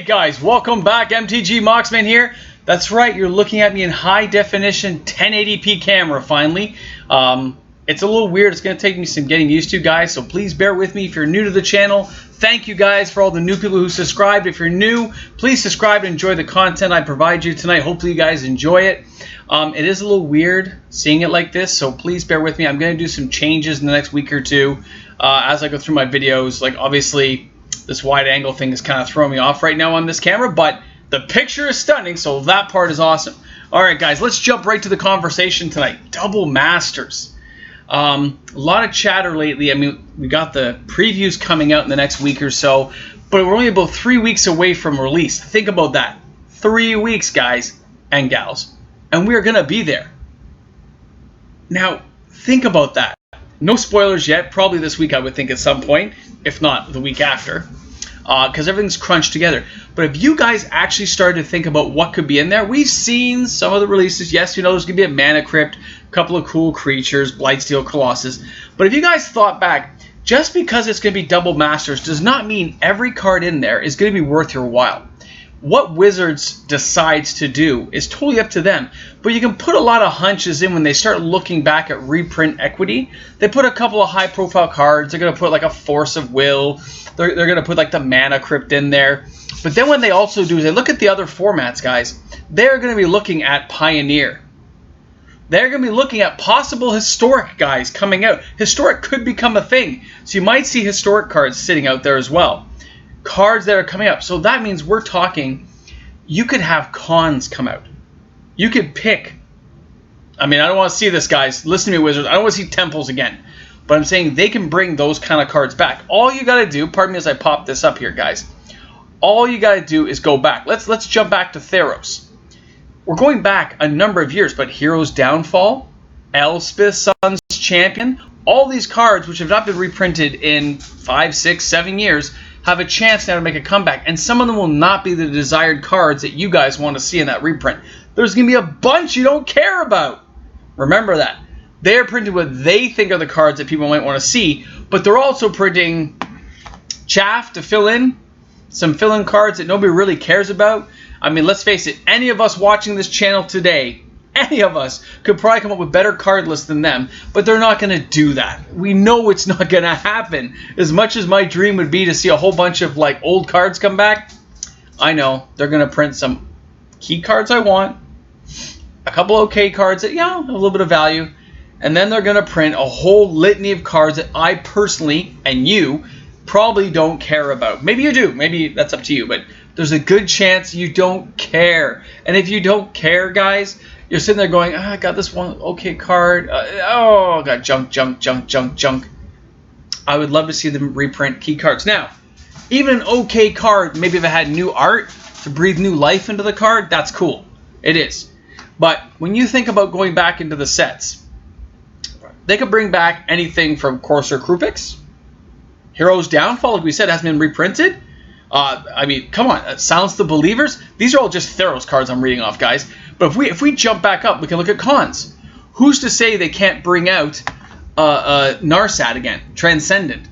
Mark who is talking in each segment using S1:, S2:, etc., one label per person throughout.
S1: guys, welcome back. MTG Moxman here. That's right, you're looking at me in high definition 1080p camera finally. It's a little weird. It's going to take me some getting used to, guys, so please bear with me if you're new to the channel. Thank you guys for all the new people who subscribed. If you're new, please subscribe and enjoy the content I provide you tonight. Hopefully you guys enjoy it. It is a little weird seeing it like this, so please bear with me. I'm going to do some changes in the next week or two as I go through my videos. Like, obviously, this wide angle thing is kind of throwing me off right now on this camera, but the picture is stunning, so that part is awesome. All right, guys, let's jump right to the conversation tonight. Double Masters. A lot of chatter lately. I mean, we got the previews coming out in the next week or so, but we're only about 3 weeks away from release. Think about that. 3 weeks, guys and gals, and we're going to be there. Now, think about that. No spoilers yet. Probably this week, I would think, at some point, if not the week after, because everything's crunched together. But if you guys actually started to think about what could be in there, we've seen some of the releases. Yes, you know, there's going to be a Mana Crypt, a couple of cool creatures, Blightsteel Colossus. But if you guys thought back, just because it's going to be Double Masters does not mean every card in there is going to be worth your while. What Wizards decides to do is totally up to them. But you can put a lot of hunches in when they start looking back at reprint equity. They put a couple of high-profile cards. They're going to put like a Force of Will. They're going to put like the Mana Crypt in there. But then what they also do is they look at the other formats, guys. They're going to be looking at Pioneer. They're going to be looking at possible Historic guys coming out. Historic could become a thing. So you might see Historic cards sitting out there as well. Cards that are coming up. So that means we're talking, you could have cons come out. You could pick. I mean, I don't want to see this, guys. Listen to me, Wizards. I don't want to see Temples again. But I'm saying they can bring those kind of cards back. All you got to do, pardon me as I pop this up here, guys. All you got to do is go back. Let's jump back to Theros. We're going back a number of years, but Hero's Downfall, Elspeth, Sun's Champion, all these cards which have not been reprinted in 5, 6, 7 years have a chance now to make a comeback. And some of them will not be the desired cards that you guys want to see in that reprint. There's going to be a bunch you don't care about. Remember that. They're printing what they think are the cards that people might want to see, but they're also printing chaff to fill in, some fill-in cards that nobody really cares about. I mean, let's face it, any of us watching this channel today, any of us could probably come up with better card lists than them, but they're not going to do that. We know it's not going to happen. As much as my dream would be to see a whole bunch of like old cards come back, I know they're going to print some key cards I want, a couple okay cards that, yeah, have a little bit of value, and then they're going to print a whole litany of cards that I personally, and you, probably don't care about. Maybe you do. Maybe that's up to you, but there's a good chance you don't care. And if you don't care, guys, you're sitting there going, I got this one okay card. Oh, I got junk, junk, junk, junk, junk. I would love to see them reprint key cards. Now, even an okay card, maybe if it had new art to breathe new life into the card, that's cool. It is. But when you think about going back into the sets, they could bring back anything from Corsair Krupix, Hero's Downfall, like we said, hasn't been reprinted. I mean, come on, Silence the Believers. These are all just Theros cards I'm reading off, guys. But if we jump back up, we can look at cons. Who's to say they can't bring out Narsat again, Transcendent,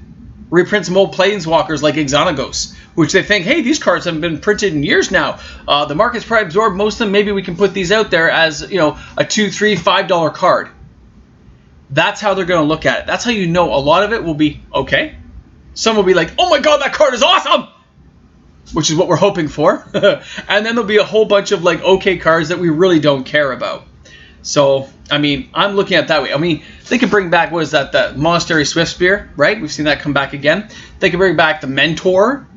S1: reprint some old Planeswalkers like Exonagos, which they think, hey, these cards haven't been printed in years now. The market's probably absorbed most of them. Maybe we can put these out there as, you know, a $2, $3, $5 card. That's how they're going to look at it. That's how you know a lot of it will be okay. Some will be like, oh my god, that card is awesome! Which is what we're hoping for. And then there'll be a whole bunch of like okay cards that we really don't care about. So, I mean, I'm looking at it that way. I mean, they could bring back, what is that, the Monastery Swiftspear, right? We've seen that come back again. They could bring back the Mentor.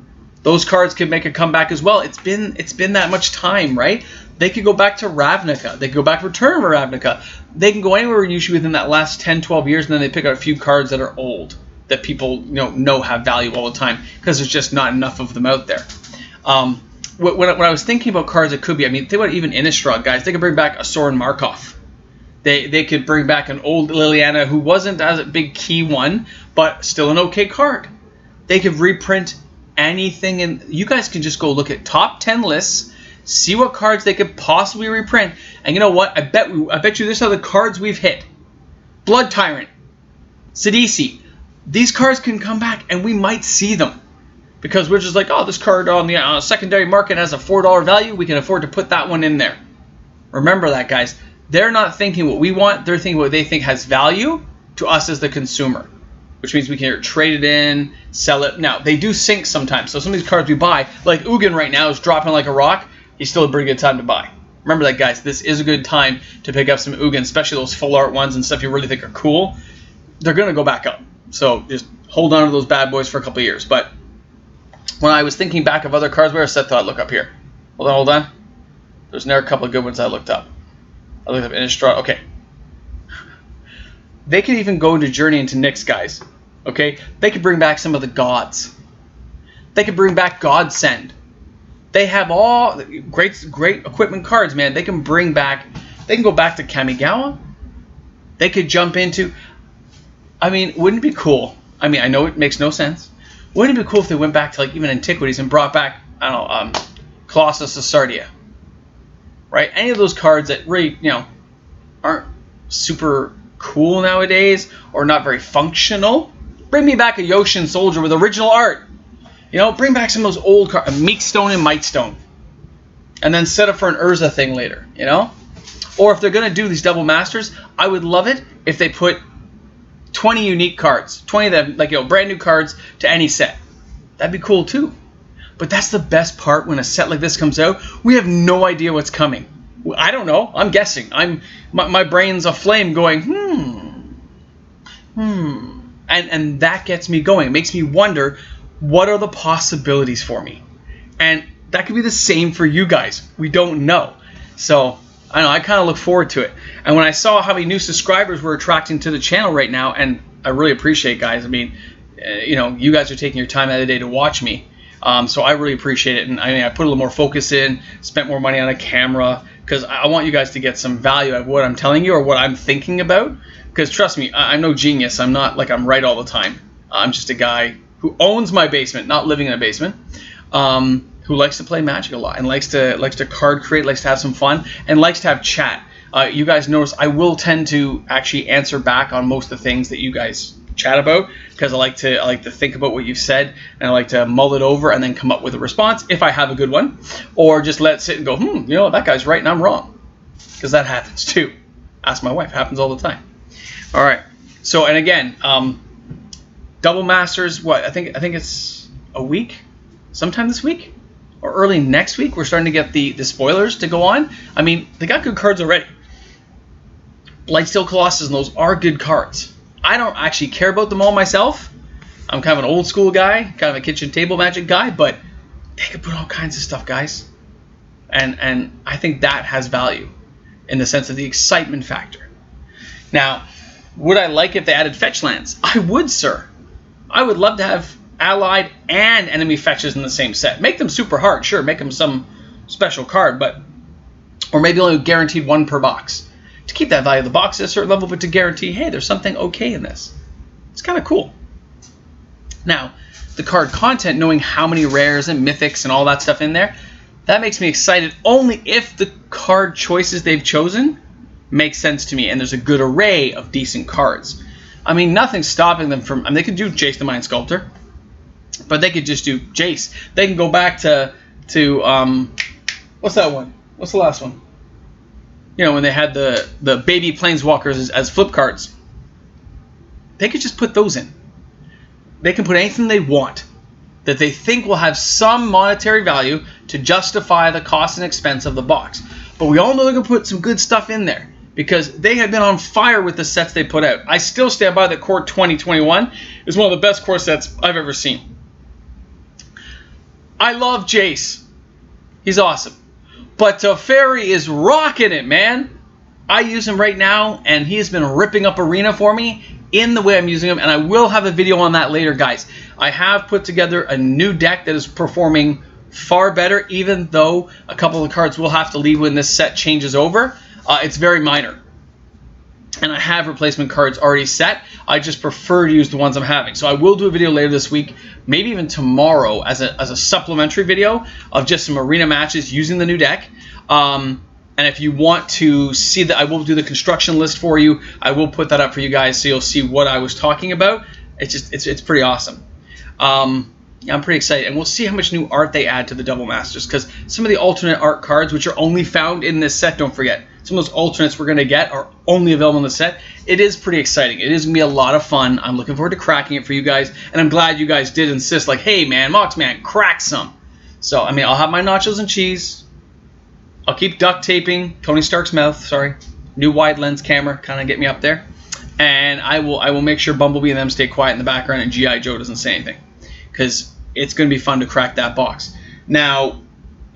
S1: Those cards could make a comeback as well. It's been that much time, right? They could go back to Ravnica. They could go back to Return of Ravnica. They can go anywhere usually within that last 10, 12 years, and then they pick out a few cards that are old, that people know have value all the time, because there's just not enough of them out there. When I was thinking about cards that could be, I mean, think about even Innistrad, guys. They could bring back a Sorin Markov. They could bring back an old Liliana who wasn't as a big key one, but still an okay card. They could reprint anything, and you guys can just go look at top 10 lists, see what cards they could possibly reprint, and you know what? I bet you this are the cards we've hit. Blood Tyrant, Sidisi. These cards can come back, and we might see them. because we're just like, oh, this card on the secondary market has a $4 value. We can afford to put that one in there. Remember that, guys. They're not thinking what we want. They're thinking what they think has value to us as the consumer, which means we can either trade it in, sell it. Now, they do sink sometimes. So some of these cards we buy, like Ugin right now is dropping like a rock. He's still a pretty good time to buy. Remember that, guys. This is a good time to pick up some Ugin, especially those full art ones and stuff you really think are cool. They're going to go back up. So just hold on to those bad boys for a couple of years. But when I was thinking back of other cards, where I said, thought, look up here. Hold on. There's another couple of good ones I looked up. I looked up Innistrad. Okay. They could even go into Journey into Nyx, guys. Okay? They could bring back some of the gods. They could bring back Godsend. They have all great equipment cards, man. They can bring back, they can go back to Kamigawa. They could jump into, I mean, wouldn't it be cool? I mean, I know it makes no sense. Wouldn't it be cool if they went back to like even Antiquities and brought back, I don't know, Colossus of Sardia? Right? Any of those cards that really, aren't super cool nowadays or not very functional. Bring me back a Yoshin Soldier with original art. Bring back some of those old cards, Meekstone and Mightstone. And then set up for an Urza thing later, Or if they're going to do these double masters, I would love it if they put 20 unique cards. 20 of them, like, brand new cards to any set. That'd be cool too. But that's the best part when a set like this comes out. We have no idea what's coming. I don't know. I'm guessing. My brain's aflame going, And that gets me going. It makes me wonder, what are the possibilities for me? And that could be the same for you guys. We don't know. So, I know, I kind of look forward to it. And when I saw how many new subscribers we're attracting to the channel right now, and I really appreciate it, guys. I mean, you guys are taking your time out of the day to watch me. So I really appreciate it. And I put a little more focus in, spent more money on a camera, because I want you guys to get some value out of what I'm telling you or what I'm thinking about. Because trust me, I'm no genius. I'm not like I'm right all the time. I'm just a guy who owns my basement, not living in a basement, who likes to play Magic a lot and likes to card create, likes to have some fun, and likes to have chat. You guys notice I will tend to actually answer back on most of the things that you guys chat about, because I like to think about what you've said, and I like to mull it over and then come up with a response if I have a good one, or just let it sit and go, that guy's right and I'm wrong, because that happens too. Ask my wife. It happens all the time. All right. So, and again, Double Masters, what? I think it's a week, sometime this week or early next week. We're starting to get the spoilers to go on. I mean, they got good cards already. Blightsteel Colossus and those are good cards. I don't actually care about them all myself. I'm kind of an old school guy, kind of a kitchen table Magic guy, but they could put all kinds of stuff, guys. And I think that has value in the sense of the excitement factor. Now, would I like if they added fetch lands? I would, sir. I would love to have allied and enemy fetches in the same set. Make them super hard, sure. Make them some special card, or maybe only guaranteed one per box. To keep that value of the box at a certain level, but to guarantee, hey, there's something okay in this. It's kind of cool. Now, the card content, knowing how many rares and mythics and all that stuff in there, that makes me excited only if the card choices they've chosen make sense to me and there's a good array of decent cards. I mean, nothing's stopping them from, they could do Jace the Mind Sculptor, but they could just do Jace. They can go back to what's that one? What's the last one? When they had the baby Planeswalkers as flip cards. They could just put those in. They can put anything they want that they think will have some monetary value to justify the cost and expense of the box. But we all know they're going to put some good stuff in there because they have been on fire with the sets they put out. I still stand by that Core 2021 is one of the best core sets I've ever seen. I love Jace. He's awesome. But Teferi is rocking it, man. I use him right now, and he has been ripping up Arena for me in the way I'm using him, and I will have a video on that later, guys. I have put together a new deck that is performing far better, even though a couple of cards will have to leave when this set changes over. It's very minor. And I have replacement cards already set. I just prefer to use the ones I'm having. So I will do a video later this week, maybe even tomorrow, as a supplementary video of just some arena matches using the new deck. And if you want to see that, I will do the construction list for you. I will put that up for you guys so you'll see what I was talking about. It's pretty awesome. yeah, I'm pretty excited, and we'll see how much new art they add to the Double Masters, because some of the alternate art cards, which are only found in this set, don't forget, some of those alternates we're going to get are only available in the set. It is pretty exciting. It is going to be a lot of fun. I'm looking forward to cracking it for you guys, and I'm glad you guys did insist, like, hey, man, Moxman, crack some. So, I mean, I'll have my nachos and cheese. I'll keep duct taping Tony Stark's mouth, sorry. New wide lens camera, kind of get me up there. And I will make sure Bumblebee and them stay quiet in the background and G.I. Joe doesn't say anything, because it's going to be fun to crack that box. Now,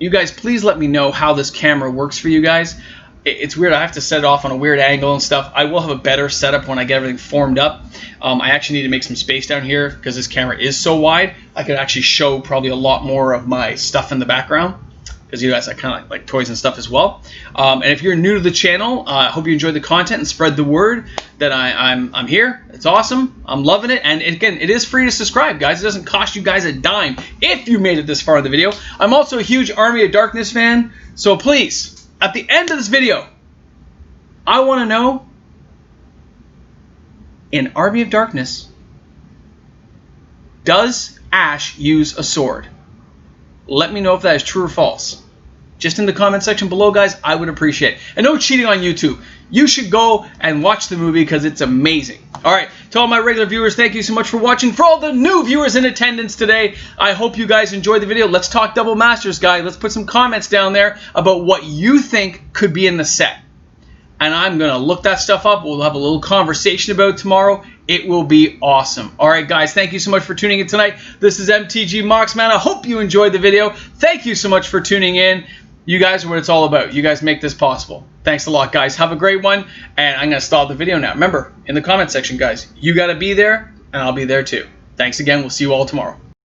S1: you guys, please let me know how this camera works for you guys. It's weird. I have to set it off on a weird angle and stuff. I will have a better setup when I get everything formed up. I actually need to make some space down here because this camera is so wide. I could actually show probably a lot more of my stuff in the background, because you guys, I kind of like toys and stuff as well. And if you're new to the channel, I hope you enjoyed the content and spread the word that I'm here. It's awesome. I'm loving it. And again, it is free to subscribe, guys. It doesn't cost you guys a dime if you made it this far in the video. I'm also a huge Army of Darkness fan. So please, at the end of this video, I want to know, in Army of Darkness, does Ash use a sword? Let me know if that is true or false. Just in the comment section below, guys, I would appreciate it. And no cheating on YouTube. You should go and watch the movie because it's amazing. All right, to all my regular viewers, thank you so much for watching. For all the new viewers in attendance today, I hope you guys enjoyed the video. Let's talk Double Masters, guys. Let's put some comments down there about what you think could be in the set. And I'm going to look that stuff up. We'll have a little conversation about it tomorrow. It will be awesome. All right, guys, thank you so much for tuning in tonight. This is MTG Moxman. I hope you enjoyed the video. Thank you so much for tuning in. You guys are what it's all about. You guys make this possible. Thanks a lot, guys. Have a great one. And I'm going to stop the video now. Remember, in the comment section, guys, you got to be there, and I'll be there too. Thanks again. We'll see you all tomorrow.